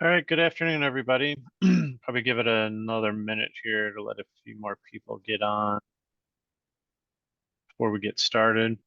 All right, good afternoon, everybody. Probably give it another minute here to let a few more people get on before we get started.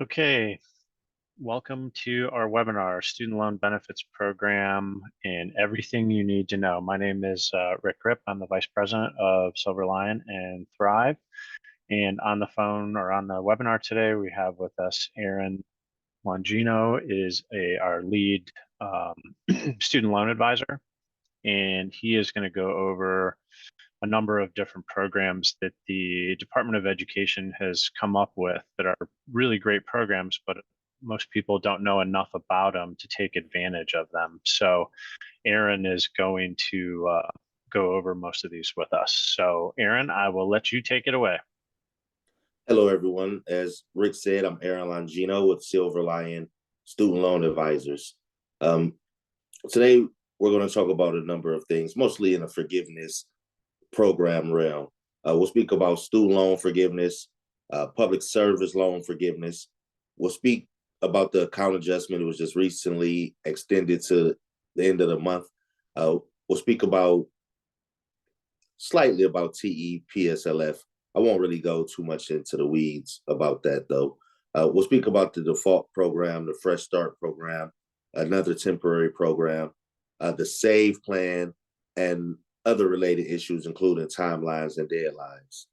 Okay, welcome to our webinar, Student Loan Benefits Program and Everything You Need to Know. My name is Rick Ripp. I'm the Vice President of Silver Lion and Thrive. And on the phone or on the webinar today, we have with us Aaron Longino, is our lead student loan advisor. And he is going to go over a number of different programs that the Department of Education has come up with that are really great programs, but most people don't know enough about them to take advantage of them. So Aaron is going to go over most of these with us. So Aaron, I will let you take it away. Hello, everyone. As Rick said, I'm Aaron Longino with Silver Lion Student Loan Advisors. Today, we're going to talk about a number of things, mostly in the forgiveness program realm. We'll speak about student loan forgiveness, public service loan forgiveness. We'll speak about the account adjustment. It was just recently extended to the end of the month. We'll speak slightly about TE PSLF. I won't really go too much into the weeds about that, though. We'll speak about the default program, the Fresh Start program, another temporary program, the SAVE plan, and other related issues, including timelines and deadlines.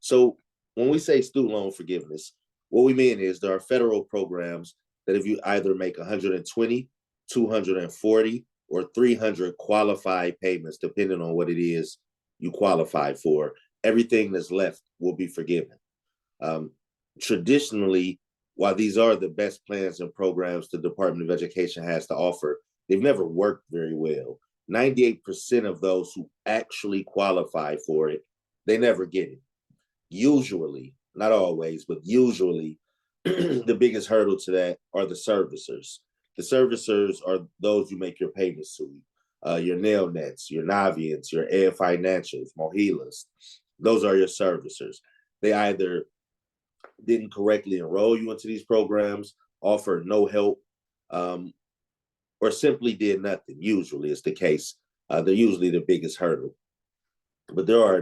So when we say student loan forgiveness, what we mean is there are federal programs that if you either make 120, 240, or 300 qualified payments, depending on what it is you qualify for, everything that's left will be forgiven. Traditionally, while these are the best plans and programs the Department of Education has to offer, they've never worked very well. 98% of those who actually qualify for it, they never get it. Usually, not always, but usually, the biggest hurdle to that are the servicers. The servicers are those you make your payments to. Your Nailnets, your Navians, your Air Financials, Mohilas. Those are your servicers. They either didn't correctly enroll you into these programs, offered no help, or simply did nothing. Usually is the case. They're usually the biggest hurdle. But there are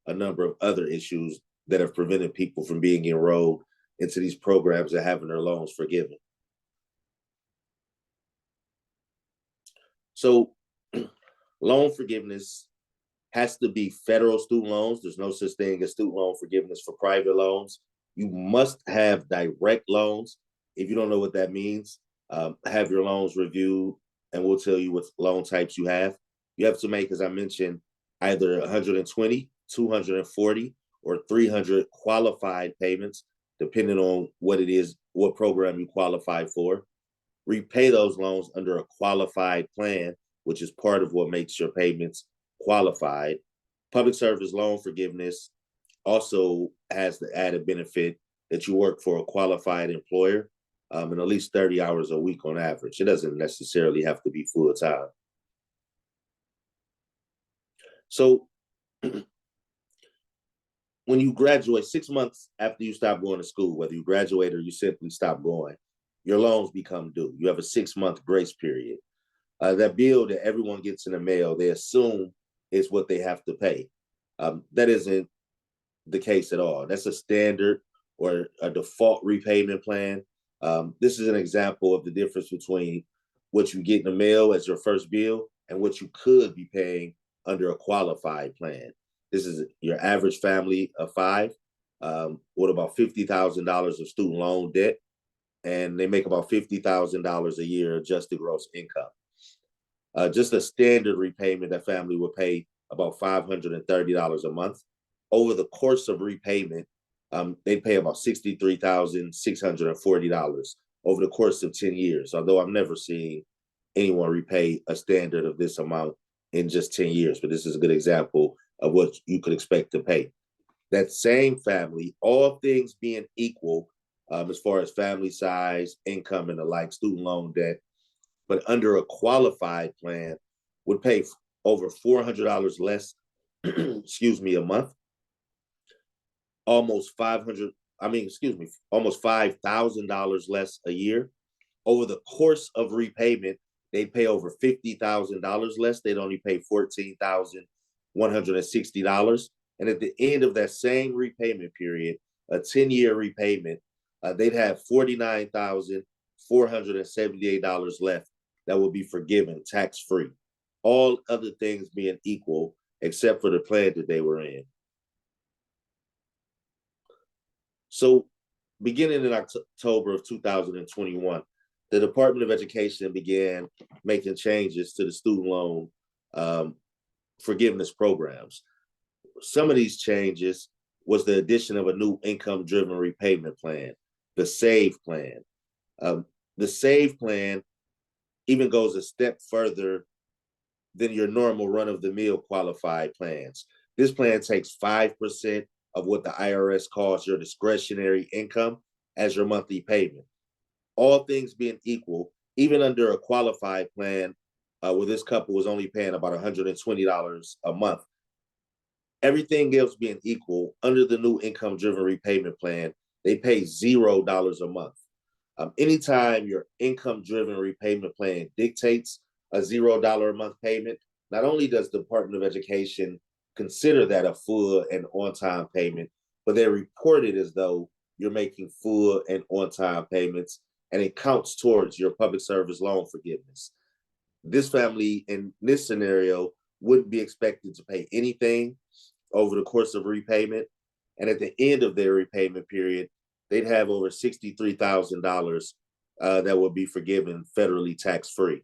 a number of other issues that have prevented people from being enrolled into these programs and having their loans forgiven. So loan forgiveness has to be federal student loans. There's no such thing as student loan forgiveness for private loans. You must have direct loans. If you don't know what that means, have your loans reviewed and we'll tell you what loan types you have. You have to make, as I mentioned, either 120, 240, or 300 qualified payments, depending on what it is, what program you qualify for. Repay those loans under a qualified plan, which is part of what makes your payments qualified. Public service loan forgiveness also has the added benefit that you work for a qualified employer and at least 30 hours a week on average. It doesn't necessarily have to be full time. So when you graduate 6 months after you stop going to school, whether you graduate or you simply stop going, your loans become due. You have a 6-month grace period. That bill that everyone gets in the mail, they assume is what they have to pay. That isn't the case at all. That's a standard or a default repayment plan. This is an example of the difference between what you get in the mail as your first bill and what you could be paying under a qualified plan. This is your average family of five with about $50,000 of student loan debt, and they make about $50,000 a year adjusted gross income. Just a standard repayment, that family would pay about $530 a month. Over the course of repayment, they pay about $63,640 over the course of 10 years, although I've never seen anyone repay a standard of this amount in just 10 years, but this is a good example of what you could expect to pay. That same family, all things being equal, as far as family size, income, and the like, student loan debt, but under a qualified plan, would pay over $400 less, excuse me, a month, almost almost $5,000 less a year. Over the course of repayment, they pay over $50,000 less. They'd only pay $14,160. And at the end of that same repayment period, a 10-year repayment, they'd have $49,478 left that will be forgiven tax-free. All other things being equal, except for the plan that they were in. So beginning in October of 2021, the Department of Education began making changes to the student loan forgiveness programs. Some of these changes was the addition of a new income-driven repayment plan, the SAVE plan. The SAVE plan even goes a step further than your normal run-of-the-mill qualified plans. This plan takes 5% of what the IRS calls your discretionary income as your monthly payment. All things being equal, even under a qualified plan where this couple was only paying about $120 a month, everything else being equal, under the new income-driven repayment plan, they pay $0 a month. Anytime your income-driven repayment plan dictates a $0 a month payment, not only does the Department of Education consider that a full and on-time payment, but they report it as though you're making full and on-time payments, and it counts towards your public service loan forgiveness. This family in this scenario wouldn't be expected to pay anything over the course of repayment, and at the end of their repayment period, they'd have over $63,000 that would be forgiven federally tax-free.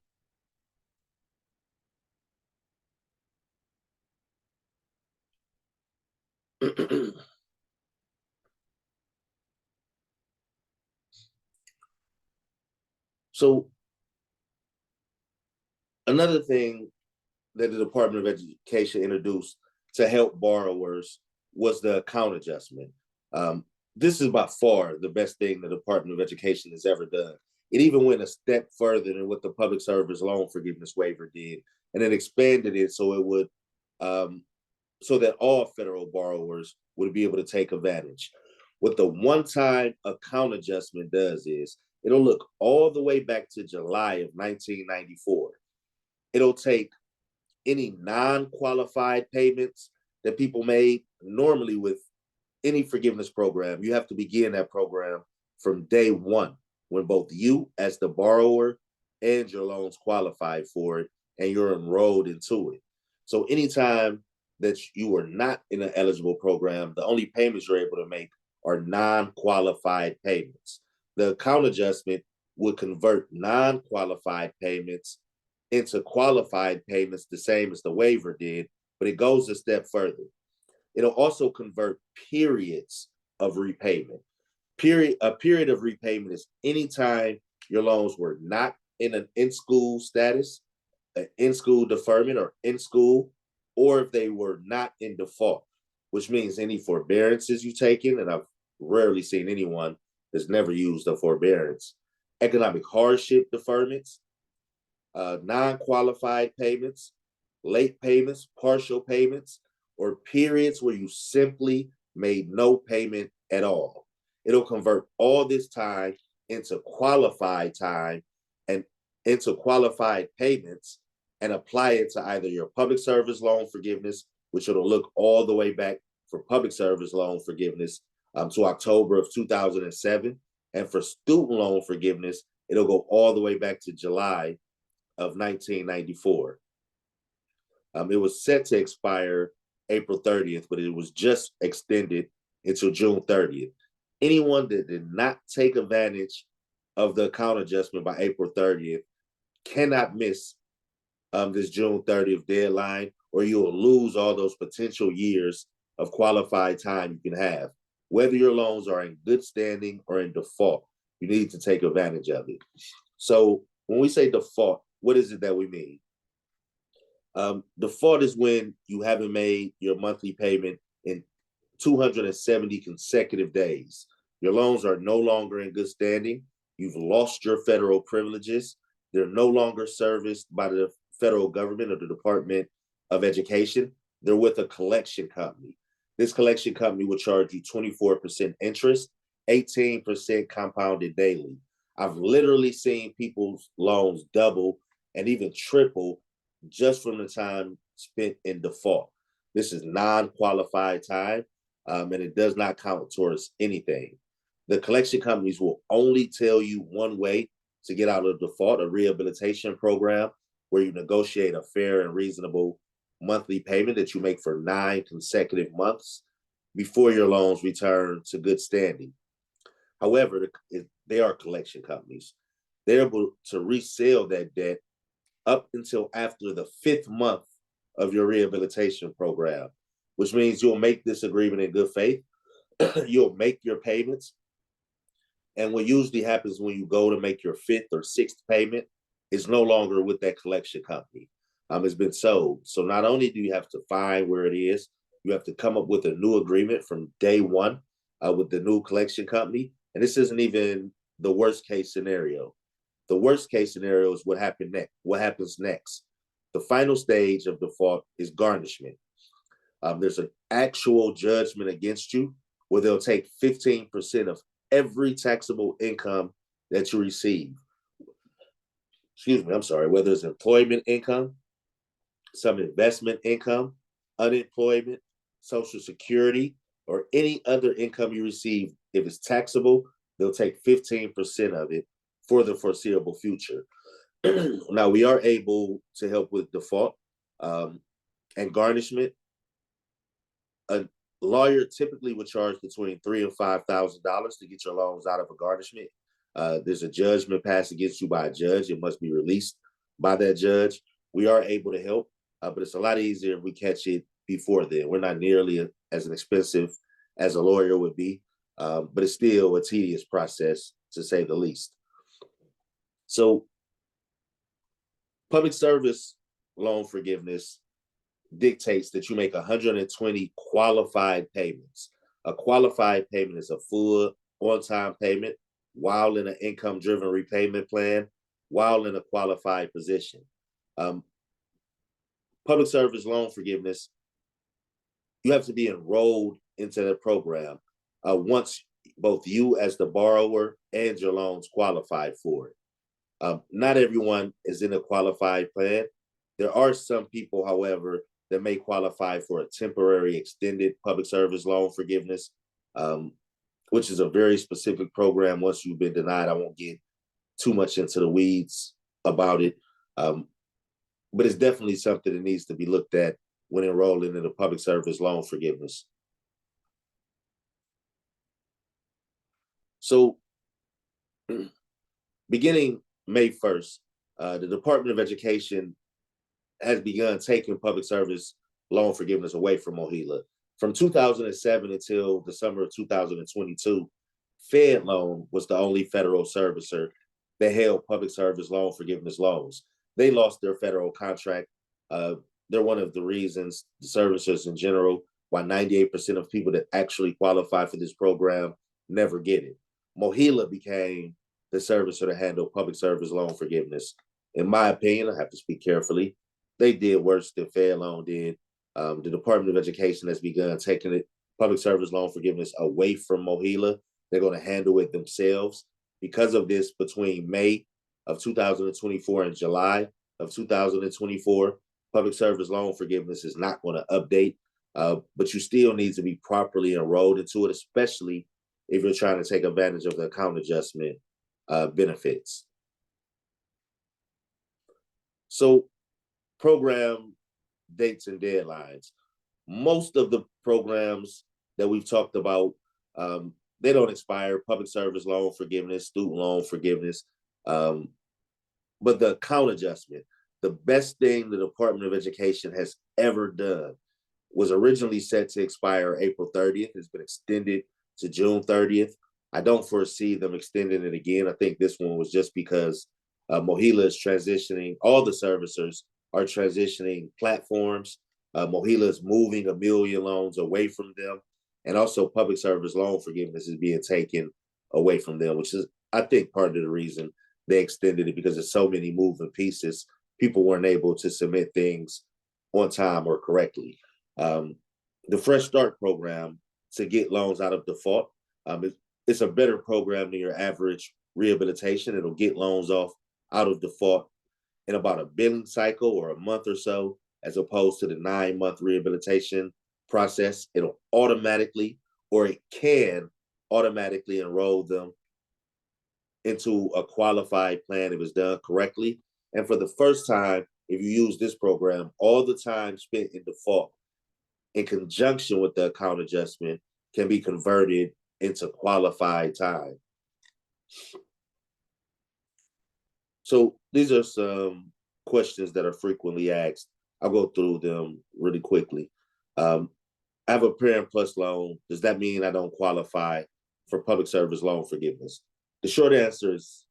So another thing that the Department of Education introduced to help borrowers was the account adjustment. This is by far the best thing the Department of Education has ever done. It even went a step further than what the public service loan forgiveness waiver did, and it expanded it so it would so that all federal borrowers would be able to take advantage. What the one-time account adjustment does is it'll look all the way back to July of 1994. It'll take any non-qualified payments that people made. Normally with any forgiveness program, you have to begin that program from day one, when both you as the borrower and your loans qualify for it and you're enrolled into it. So anytime that you are not in an eligible program, the only payments you're able to make are non-qualified payments. The account adjustment would convert non-qualified payments into qualified payments, the same as the waiver did, but it goes a step further. It'll also convert periods of repayment. A period of repayment is anytime your loans were not in an in-school status, an in-school deferment or in-school, or if they were not in default, which means any forbearances you've taken, and I've rarely seen anyone that's never used a forbearance, economic hardship deferments, non-qualified payments, late payments, partial payments, or periods where you simply made no payment at all. It'll convert all this time into qualified time and into qualified payments and apply it to either your public service loan forgiveness, which it'll look all the way back for public service loan forgiveness to October of 2007. And for student loan forgiveness, it'll go all the way back to July of 1994. It was set to expire April 30th, but it was just extended until June 30th. Anyone that did not take advantage of the account adjustment by April 30th cannot miss this June 30th deadline, or you'll lose all those potential years of qualified time you can have. Whether your loans are in good standing or in default, you need to take advantage of it. So when we say default, what is it that we mean? Default is when you haven't made your monthly payment in 270 consecutive days. Your loans are no longer in good standing. You've lost your federal privileges. They're no longer serviced by the federal government or the Department of Education. They're with a collection company. This collection company will charge you 24% interest, 18% compounded daily. I've literally seen people's loans double and even triple just from the time spent in default. This is non-qualified time, and it does not count towards anything. The collection companies will only tell you one way to get out of default, a rehabilitation program where you negotiate a fair and reasonable monthly payment that you make for 9 consecutive months before your loans return to good standing. However, they are collection companies. They're able to resell that debt up until after the 5th month of your rehabilitation program, which means you'll make this agreement in good faith. You'll make your payments. And what usually happens when you go to make your 5th or 6th payment is no longer with that collection company. It's been sold. So not only do you have to find where it is, you have to come up with a new agreement from day one with the new collection company. And this isn't even the worst case scenario. The worst case scenario is what happens next. The final stage of default is garnishment. There's an actual judgment against you where they'll take 15% of every taxable income that you receive. Whether it's employment income, some investment income, unemployment, Social Security, or any other income you receive. If it's taxable, they'll take 15% of it for the foreseeable future. Now, we are able to help with default and garnishment. A lawyer typically would charge between $3,000 and $5,000 to get your loans out of a garnishment. There's a judgment passed against you by a judge. It must be released by that judge. We are able to help, but it's a lot easier if we catch it before then. We're not nearly as expensive as a lawyer would be, but it's still a tedious process, to say the least. So public service loan forgiveness dictates that you make 120 qualified payments. A qualified payment is a full on-time payment while in an income-driven repayment plan, while in a qualified position. Public service loan forgiveness, you have to be enrolled into the program once both you as the borrower and your loans qualify for it. Not everyone is in a qualified plan. There are some people, however, that may qualify for a temporary extended public service loan forgiveness, which is a very specific program. Once you've been denied, I won't get too much into the weeds about it, but it's definitely something that needs to be looked at when enrolling in the public service loan forgiveness. So beginning May 1st, the Department of Education has begun taking public service loan forgiveness away from MOHELA. From 2007 until the summer of 2022, Fed Loan was the only federal servicer that held public service loan forgiveness loans. They lost their federal contract. They're one of the reasons, the servicers in general, why 98% of people that actually qualify for this program never get it. MOHELA became the servicer to handle public service loan forgiveness. In my opinion, I have to speak carefully, they did worse than Fed Loan did. The Department of Education has begun taking public service loan forgiveness away from MOHELA. They're going to handle it themselves. Because of this, between May of 2024 and July of 2024, public service loan forgiveness is not going to update, but you still need to be properly enrolled into it, especially if you're trying to take advantage of the account adjustment benefits. So program dates and deadlines. Most of the programs that we've talked about, they don't expire. Public service loan forgiveness, student loan forgiveness, um, but the account adjustment, the best thing the Department of Education has ever done, was originally set to expire April 30th. It's been extended to June 30th. I don't foresee them extending it again. I think this one was just because Mohila is transitioning, all the servicers are transitioning platforms. Mohila is moving Amelia loans away from them. And also public service loan forgiveness is being taken away from them, which is, I think, part of the reason they extended it, because there's so many moving pieces. People weren't able to submit things on time or correctly. Um, the Fresh Start program to get loans out of default, it's a better program than your average rehabilitation. It'll get loans off out of default in about a billing cycle or a month or so, as opposed to the 9-month rehabilitation process. It'll automatically, or it can automatically enroll them into a qualified plan if it's done correctly. And for the first time, if you use this program, all the time spent in default in conjunction with the account adjustment can be converted into qualified time. So these are some questions that are frequently asked. I'll go through them really quickly. I have a Parent Plus loan. Does that mean I don't qualify for public service loan forgiveness? The short answer is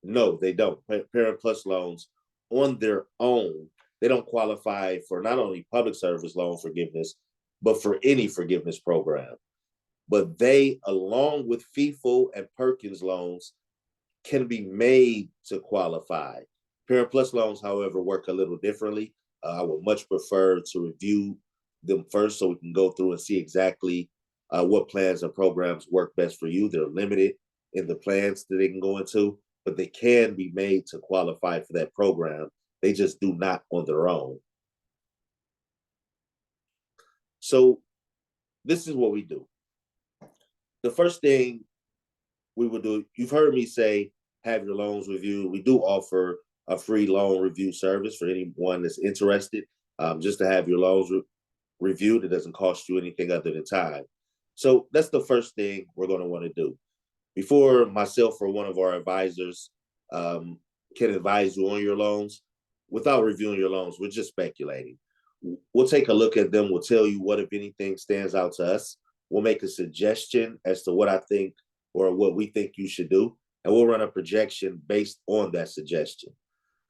no, they don't. Parent Plus loans on their own, they don't qualify for not only public service loan forgiveness, but for any forgiveness program. But they, along with FIFO and Perkins loans, can be made to qualify. Parent Plus loans, however, work a little differently. I would much prefer to review them first so we can go through and see exactly what plans and programs work best for you. They're limited in the plans that they can go into, but they can be made to qualify for that program. They just do not on their own. So this is what we do. The first thing we would do, you've heard me say, have your loans reviewed. We do offer a free loan review service for anyone that's interested, just to have your loans reviewed. It doesn't cost you anything other than time. So that's the first thing we're going to want to do. Before myself or one of our advisors can advise you on your loans, without reviewing your loans, we're just speculating. We'll take a look at them. We'll tell you what, if anything, stands out to us. We'll make a suggestion as to what I think or what we think you should do, and we'll run a projection based on that suggestion.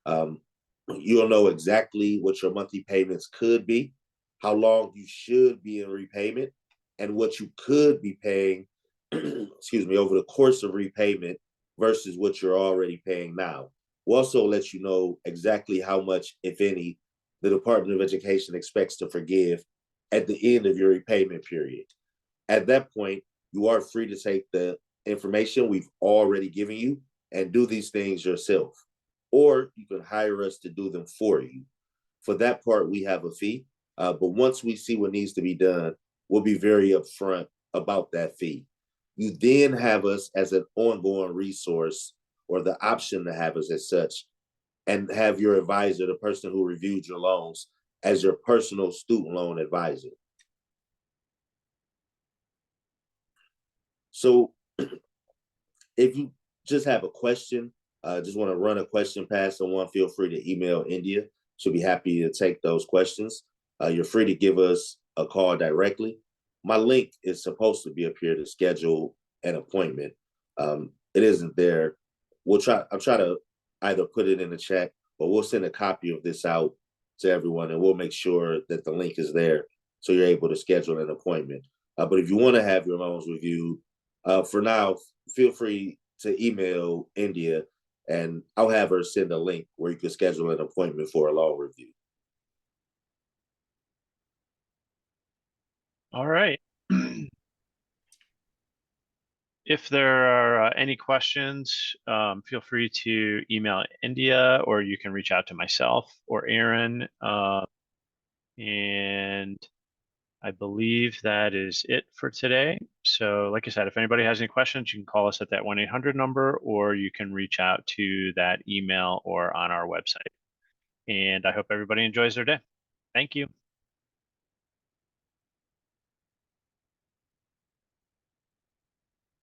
You'll know exactly what your monthly payments could be, how long you should be in repayment, and what you could be paying, excuse me, over the course of repayment versus what you're already paying now. We'll also let you know exactly how much, if any, the Department of Education expects to forgive at the end of your repayment period. At that point, you are free to take the information we've already given you and do these things yourself, or you can hire us to do them for you. For that part, we have a fee, but once we see what needs to be done, we'll be very upfront about that fee. You then have us as an ongoing resource, or the option to have us as such, and have your advisor, the person who reviewed your loans, as your personal student loan advisor. So if you just have a question, just want to run a question past someone, feel free to email India. She'll be happy to take those questions. You're free to give us a call directly. My link is supposed to be up here to schedule an appointment. It isn't there. I'll try to either put it in the chat, but we'll send a copy of this out to everyone, and we'll make sure that the link is there so you're able to schedule an appointment. But if you want to have your loans reviewed, for now, feel free to email India, and I'll have her send a link where you can schedule an appointment for a loan review. All right. If there are any questions, feel free to email India, or you can reach out to myself or Aaron. And I believe that is it for today. So like I said, if anybody has any questions, you can call us at that 1-800 number, or you can reach out to that email or on our website. And I hope everybody enjoys their day. Thank you.